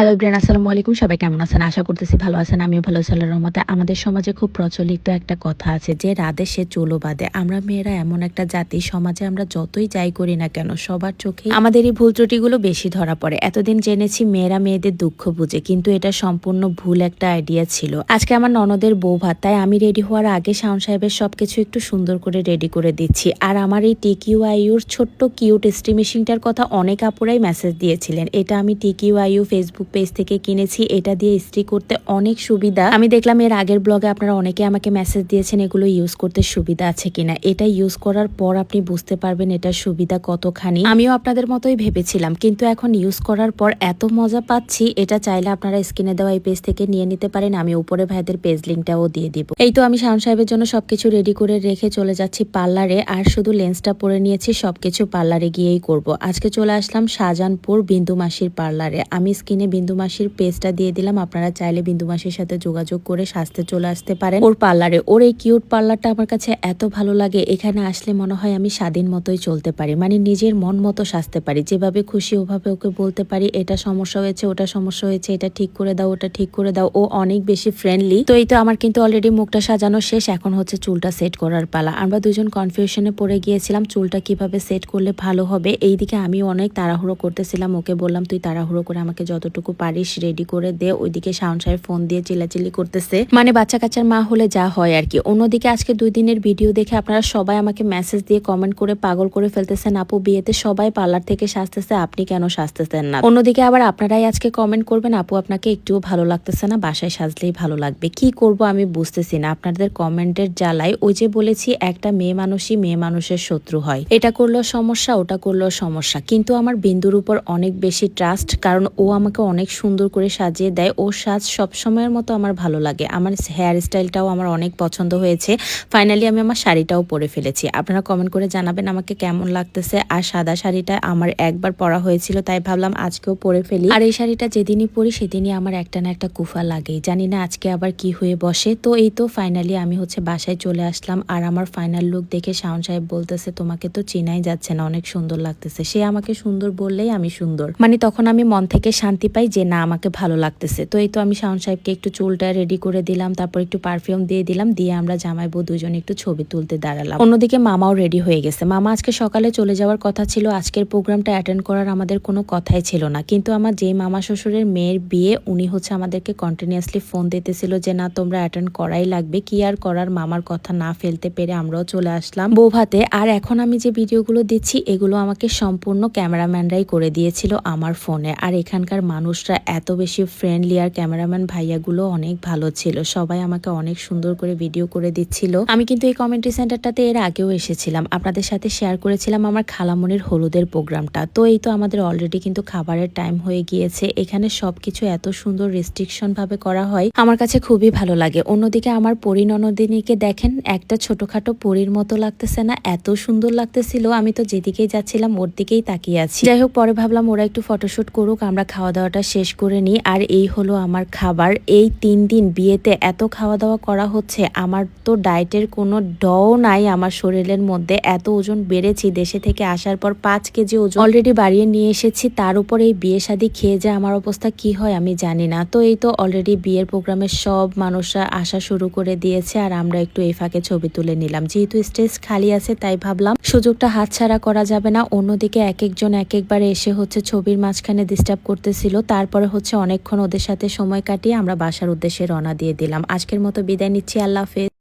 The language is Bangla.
হ্যালো এভরিওয়ান, আসসালামু আলাইকুম। সবাই কেমন আছেন? আশা করতেছি ভালো আছেন। আমিও ভালো আছি আল্লাহর রহমতে। আমাদের সমাজে খুব প্রচলিত একটা কথা আছে যে রাধে সে চুলো বাঁধে। আমরা মেয়েরা এমন একটা জাতি, সমাজে আমরা যতই যাই করি না কেন সবার চোখে আমাদের এই ভুল ত্রুটিগুলো বেশি ধরা পড়ে। এতদিন জেনেছি মেয়েরা মেয়েদের দুঃখ বুঝে, কিন্তু এটা সম্পূর্ণ ভুল একটা আইডিয়া ছিল। আজকে আমার ননদের বউ ভাত, তাই আমি রেডি হওয়ার আগে শাওন সাহেবের সবকিছু একটু সুন্দর করে রেডি করে দিচ্ছি। আর আমার এই টিকিউআইউর ছোট্ট কিউট স্ট্রি মেশিনটার কথা অনেক আপুরাই মেসেজ দিয়েছিলেন। এটা আমি টিকিউআইউ ফেসবুক পেজ থেকে কিনেছি। এটা দিয়ে ইস্ত্রি করতে অনেক সুবিধা। আমি দেখলাম এর আগের ব্লগে আপনারা অনেকে আমাকে মেসেজ দিয়েছেন এগুলো ইউজ করতে সুবিধা আছে কিনা। এটা ইউজ করার পর আপনি বুঝতে পারবেন এটার সুবিধা কতখানি। আমিও আপনাদের মতোই ভেবেছিলাম, কিন্তু এখন ইউজ করার পর এত মজা পাচ্ছি। এটা চাইলে আপনারা স্ক্রিনে দেওয়া এই পেজ থেকে নিয়ে নিতে পারেন। আমি উপরে ভাইদের পেজ লিঙ্কটাও দিয়ে দিব। এই তো আমি শাওন সাহেবের জন্য সবকিছু রেডি করে রেখে চলে যাচ্ছি পার্লারে। আর শুধু লেন্সটা পরে নিয়েছি, সবকিছু পার্লারে গিয়েই করব। আজকে চলে আসলাম শাহজাহানপুর বিন্দু মাসির পার্লারে। আমি স্ক্রিনে বিন্দু মাসির পেজটা দিয়ে দিলাম। আপনারা চাইলে বিন্দু মাসির সাথে যোগাযোগ করে সাজতে চলে আসতে পারেন ওর পার্লারে। ওর এই কিউট পার্লারটা আমার কাছে এত ভালো লাগে। এখানে আসলে মনে হয় আমি স্বাধীন মতোই চলতে পারি, মানে নিজের মন মতো সাজতে পারি। যেভাবে খুশি ওভাবে ওকে বলতে পারি এটা সমস্যা হয়েছে, ওটা সমস্যা হয়েছে, এটা ঠিক করে দাও, ওটা ঠিক করে দাও। ও অনেক বেশি ফ্রেন্ডলি। তো এই তো আমার কিন্তু অলরেডি মুখটা সাজানো শেষ। এখন হচ্ছে চুলটা সেট করার পালা। আমরা দুজন কনফিউশনে পড়ে গিয়েছিলাম চুলটা কিভাবে সেট করলে ভালো হবে। এইদিকে আমি অনেক তাড়াহুড়ো করতেছিলাম। ওকে বললাম তুই তাড়াহুড়ো করে আমাকে যতটুকু পারিস রেডি করে দে। ওইদিকে শাওন সাহেব ফোন দিয়ে চিল্লাচিল্লি করতেছে, মানে বাচ্চা কাচ্চার মা হলে যা হয় আর কি। অন্যদিকে আজকে 2 দিনের ভিডিও দেখে আপনারা সবাই আমাকে মেসেজ দিয়ে কমেন্ট করে পাগল করে ফেলতেছেন, আপু বিয়েতে সবাই পার্লার থেকে সাজতেছে, আপনি কেন সাজতেছেন না। অন্যদিকে আবার আপনারাই আজকে কমেন্ট করবেন, আপু আপনাকে একটুও ভালো লাগতেছে না, বাসায় সাজলেই ভালো লাগবে। কি করব আমি বুঝতেছি না আপনাদের কমেন্টের জ্বালায়। ওই যে বলেছি একটা মেয়ে মানুষই মেয়ে মানুষের শত্রু হয়। এটা করলেও সমস্যা, ওটা করলেও সমস্যা। কিন্তু আমার বিন্দুর উপর অনেক বেশি ট্রাস্ট, কারণ ও আমাকে অনেক সুন্দর করে সাজিয়ে দেয়। ওর সাজ সবসময়ের মতো আমার ভালো লাগে। আমার হেয়ার স্টাইলটাও আমার অনেক পছন্দ হয়েছে। ফাইনালি আমি আমার শাড়িটাও পরে ফেলেছি। আপনারা কমেন্ট করে জানাবেন আমাকে কেমন লাগতেছে। আর সাদা শাড়িটা আমার একবার পরা হয়েছিল, তাই ভাবলাম আজকেও পরে ফেলি। আর এই শাড়িটা যেদিনই পরি সেদিনই আমার একটা না একটা কুফা লাগেই, জানি না আজকে আবার কি হয়ে বসে। তো এই তো ফাইনালি আমি হচ্ছে বাসায় চলে আসলাম। আর আমার ফাইনাল লুক দেখে শাওন সাহেব বলতেছে তোমাকে তো চেনাই যাচ্ছে না, অনেক সুন্দর লাগতেছে। সে আমাকে সুন্দর বললেই আমি সুন্দর, মানে তখন আমি মন থেকে শান্তি পাই যে না আমাকে ভালো লাগতেছে। তো এই তো আমি শাওন সাহেবকে একটু চুলটা রেডি করে দিলাম, তারপর একটু পারফিউম দিয়ে দিলাম, দিয়ে আমরা জামাই বউ দুজন একটু ছবি তুলতে দাঁড়ালাম। অন্যদিকে মামাও রেডি হয়ে গেছে। মামা আজকে সকালে চলে যাওয়ার কথা ছিল, আজকের প্রোগ্রামটা অ্যাটেন্ড করার আমাদের কোনো কথাই ছিল না। কিন্তু আমার যেই মামা শ্বশুরের মেয়ের বিয়ে, উনি হচ্ছে আমাদেরকে কন্টিনিউয়াসলি ফোন দিতেছিল যে না তোমরা অ্যাটেন্ড করাই লাগবে। কি আর করার, মামার কথা না ফেলতে পেরে আমরাও চলে আসলাম বউ ভাতে। আর এখন আমি যে ভিডিওগুলো দিচ্ছি এগুলো আমাকে সম্পূর্ণ ক্যামেরাম্যানরাই করে দিয়েছিল আমার ফোনে। আর এখানকার মানুষরা এত বেশি ফ্রেন্ডলি, আর ক্যামেরাম্যান ভাইয়াগুলো অনেক ভালো ছিল। সবাই আমাকে অনেক সুন্দর করে ভিডিও করে দিচ্ছিল। আমি কিন্তু এই কমিউনিটি সেন্টারটাতে এর আগেও এসেছিলাম, আপনাদের সাথে শেয়ার করেছিলাম আমার খালামণির হলুদের প্রোগ্রামটা। তো এই তো আমাদের অলরেডি কিন্তু খাবারের টাইম হয়ে গিয়েছে। এখানে সবকিছু এত সুন্দর রেস্ট্রিকশন ভাবে করা হয়, আমার কাছে খুবই ভালো লাগে। অন্যদিকে আমার পরি ননদিনীকে দেখেন, একটা ছোটখাটো পরীর মতো লাগতেছে না? এত সুন্দর লাগতেছিল। আমি তো যেদিকেই যাচ্ছিলাম ওর দিকেই তাকিয়ে আছি। যাই হোক, পরে ভাবলাম ওরা একটু ফটোশুট করুক, আমরা খাওয়া দাওয়াটা শেষ করে নিই। আর এই হলো আমার খাবার। এই 3 দিন বিয়েতে এত খাওয়া দাওয়া করা হচ্ছে, আমার তো ডায়েটের কোনো ডও নাই আমার শরীরের মধ্যে। এত ওজন বেড়েছি, দেশে থেকে আসার পর 5 কেজি ওজন অলরেডি বাড়িয়ে নিয়ে এসেছি। তার উপর এই বিয়ে শাদী খেয়ে যে আমার অবস্থা কি হয় আমি জানি না। তো এই তো অলরেডি বিয়ের প্রোগ্রামের সব মানুষরা আসা শুরু করে দিয়েছে, আর আমরা একটু এই ফাঁকে ছবি তুলে নিলাম। যেহেতু স্টেজ খালি আছে তাই ভাবলাম সুযোগটা হাতছাড়া করা যাবে না। অন্যদিকে এক একজন এক একবারে এসে হচ্ছে ছবির মাঝখানে ডিস্টার্ব করতেছিল। তারপরে হচ্ছে অনেকক্ষণ ওদের সাথে সময় কাটিয়ে আমরা বাসার উদ্দেশ্যে রওনা দিয়ে দিলাম। আজকের মতো বিদায় নিচ্ছি, আল্লাহ হাফেজ।